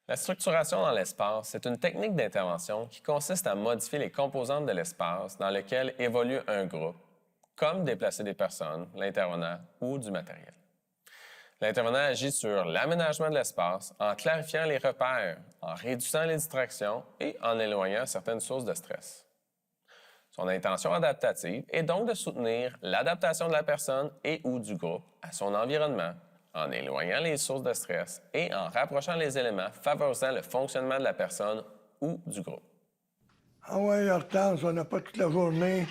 La structuration dans l'espace, c'est une technique d'intervention qui consiste à modifier les composantes de l'espace dans lequel évolue un groupe, comme déplacer des personnes, l'intervenant ou du matériel. L'intervenant agit sur l'aménagement de l'espace en clarifiant les repères, en réduisant les distractions et en éloignant certaines sources de stress. Son intention adaptative est donc de soutenir l'adaptation de la personne et ou du groupe à son environnement, en éloignant les sources de stress et en rapprochant les éléments favorisant le fonctionnement de la personne ou du groupe. Ah ouais, Hortense, on n'a pas toute la journée.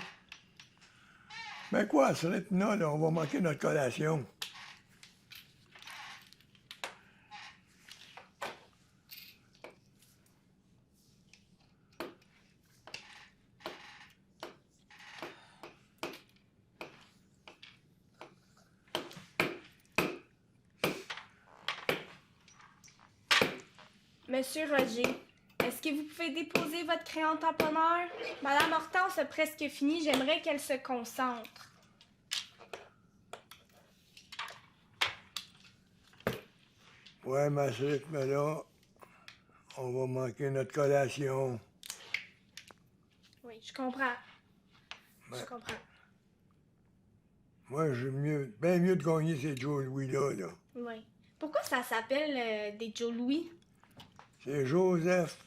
Mais quoi, ce rythme-là, on va manquer notre collation. Monsieur Roger, est-ce que vous pouvez déposer votre crayon tamponneur? Madame Hortense a presque fini, j'aimerais qu'elle se concentre. Ouais, mais à ce rythme-là, on va manquer notre collation. Oui, je comprends. Ouais. Je comprends. Moi, j'ai bien mieux de gagner ces Joe Louis-là, là. Oui. Pourquoi ça s'appelle des Joe Louis? C'est Joseph.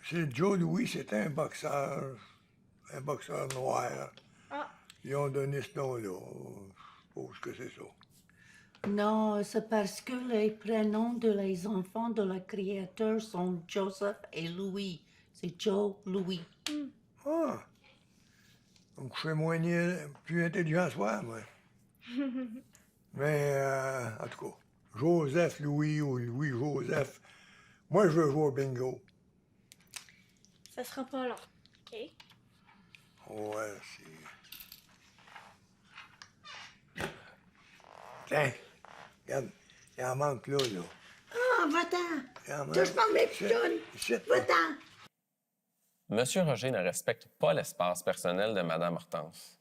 C'est Joe Louis, c'était un boxeur noir. Ah, Ils ont donné ce nom-là. Je suppose que c'est ça. Non, c'est parce que les prénoms de les enfants de la créateur sont Joseph et Louis. C'est Joe Louis. Ah! Donc, je suis plus intelligent ce soir, moi. Mais, en tout cas, Joseph Louis ou Louis-Joseph, moi, je veux jouer au bingo. ça sera pas long. OK. Ouais, c'est... Tiens, regarde, il en manque là. Ah, va-t'en! Il en manque. Touche pas mes pitounes! Va-t'en! Monsieur Roger ne respecte pas l'espace personnel de Madame Hortense.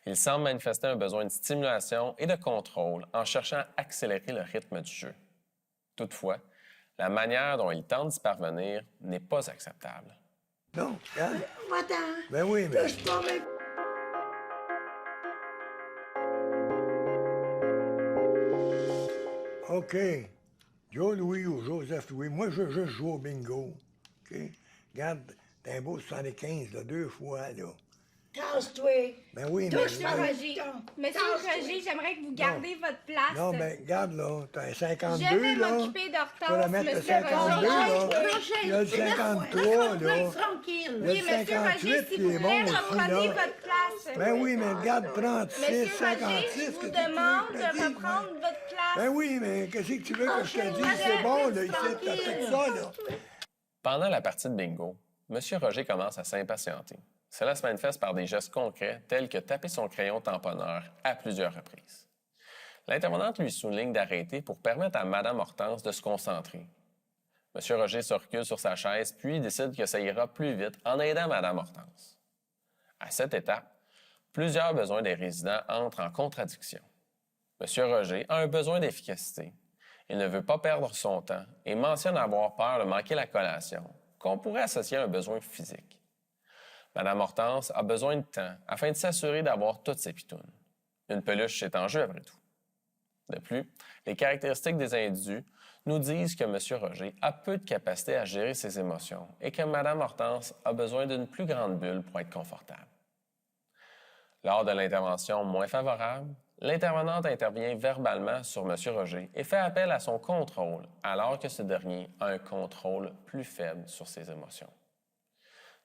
Il semble manifester un besoin de stimulation et de contrôle en cherchant à accélérer le rythme du jeu. Toutefois, la manière dont il tente d'y parvenir n'est pas acceptable. Non, regarde. Va-t'en! Ben oui, mais... Touche pas mes... OK. Joe Louis ou Joseph Louis, moi, je veux juste jouer au bingo. OK? Regarde, t'as un beau 75, là, 2 fois, là. Tasse-toi! Ben oui, mais... Touche Monsieur pas mes Roger, pitons! Monsieur Roger, j'aimerais que vous gardiez votre place. Non, ben, regarde, là, t'as un 52, Je vais là. m'occuper Tu peux la d'Hortense, mettre le Monsieur 52, là. Roger. Il y a le 53, là. Tranquille! Il y a Oui, le Monsieur 58 Roger, s'il qui vous est plaît, bon aussi, reprenez là. votre place. Ben oui, mais regarde, 36, Monsieur 56... Roger, je vous qu'est-ce que tu demande veux que je te de dise, reprendre moi? votre place. Ben oui, mais qu'est-ce que tu veux que je te dise? madame, C'est bon, là, ici, tranquille. t'as tout ça, là. Pendant la partie de bingo, Monsieur Roger commence à s'impatienter. Cela se manifeste par des gestes concrets tels que taper son crayon tamponneur à plusieurs reprises. L'intervenante lui souligne d'arrêter pour permettre à Madame Hortense de se concentrer. Monsieur Roger se recule sur sa chaise puis décide que ça ira plus vite en aidant Madame Hortense. À cette étape, plusieurs besoins des résidents entrent en contradiction. Monsieur Roger a un besoin d'efficacité. Il ne veut pas perdre son temps et mentionne avoir peur de manquer la collation, qu'on pourrait associer à un besoin physique. Madame Hortense a besoin de temps afin de s'assurer d'avoir toutes ses pitounes. Une peluche est en jeu après tout. De plus, les caractéristiques des individus nous disent que M. Roger a peu de capacité à gérer ses émotions et que Mme Hortense a besoin d'une plus grande bulle pour être confortable. Lors de l'intervention moins favorable, l'intervenante intervient verbalement sur M. Roger et fait appel à son contrôle, alors que ce dernier a un contrôle plus faible sur ses émotions.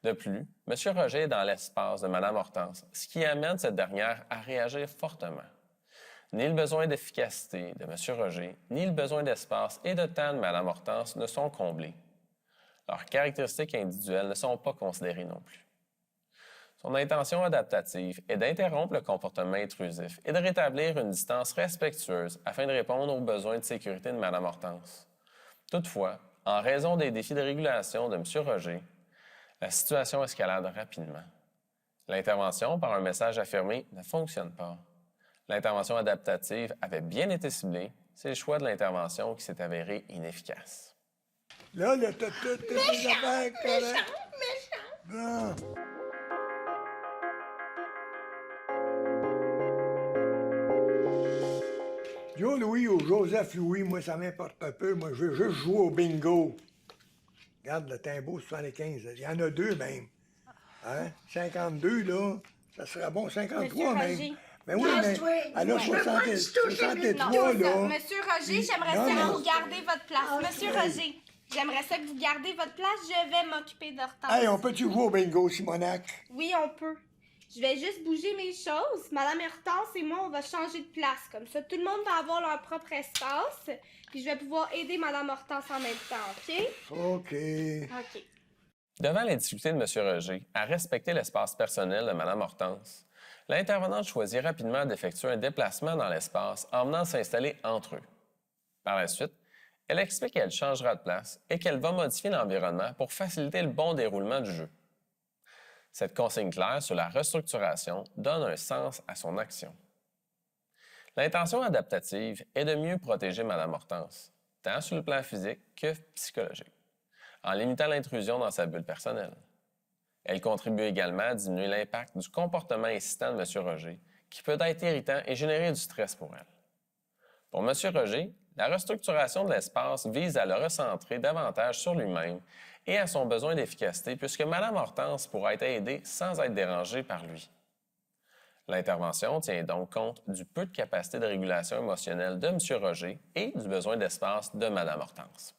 De plus, M. Roger est dans l'espace de Mme Hortense, ce qui amène cette dernière à réagir fortement. Ni le besoin d'efficacité de M. Roger, ni le besoin d'espace et de temps de Mme Hortense ne sont comblés. Leurs caractéristiques individuelles ne sont pas considérées non plus. Son intention adaptative est d'interrompre le comportement intrusif et de rétablir une distance respectueuse afin de répondre aux besoins de sécurité de Mme Hortense. Toutefois, en raison des défis de régulation de M. Roger, la situation escalade rapidement. L'intervention par un message affirmé ne fonctionne pas. L'intervention adaptative avait bien été ciblée, c'est le choix de l'intervention qui s'est avéré inefficace. Là, t'as toutes les affaires correctes. Bon. Joe Louis ou Joseph Louis, moi, ça m'importe un peu. Moi, je veux juste jouer au bingo. Regarde, le Timbo 75, il y en a deux même. Hein? 52, là, ça serait bon. 53 même. Roger. Mais oui, mais elle a 63, là. Monsieur Roger, j'aimerais ça que vous gardez votre place. Monsieur Roger, j'aimerais ça que vous gardez votre place. Je vais m'occuper d'Hortense. Hey, on peut-tu jouer au bingo, Simonac? Oui, on peut. Je vais juste bouger mes choses. Madame Hortense et moi, on va changer de place. Comme ça, tout le monde va avoir leur propre espace. Puis je vais pouvoir aider Madame Hortense en même temps, OK? OK. OK. Devant les difficultés de M. Roger à respecter l'espace personnel de Mme Hortense, l'intervenante choisit rapidement d'effectuer un déplacement dans l'espace en venant s'installer entre eux. Par la suite, elle explique qu'elle changera de place et qu'elle va modifier l'environnement pour faciliter le bon déroulement du jeu. Cette consigne claire sur la restructuration donne un sens à son action. L'intention adaptative est de mieux protéger Mme Hortense, tant sur le plan physique que psychologique, en limitant l'intrusion dans sa bulle personnelle. Elle contribue également à diminuer l'impact du comportement incitant de M. Roger, qui peut être irritant et générer du stress pour elle. Pour M. Roger, la restructuration de l'espace vise à le recentrer davantage sur lui-même et à son besoin d'efficacité, puisque Mme Hortense pourra être aidée sans être dérangée par lui. L'intervention tient donc compte du peu de capacité de régulation émotionnelle de M. Roger et du besoin d'espace de Mme Hortense.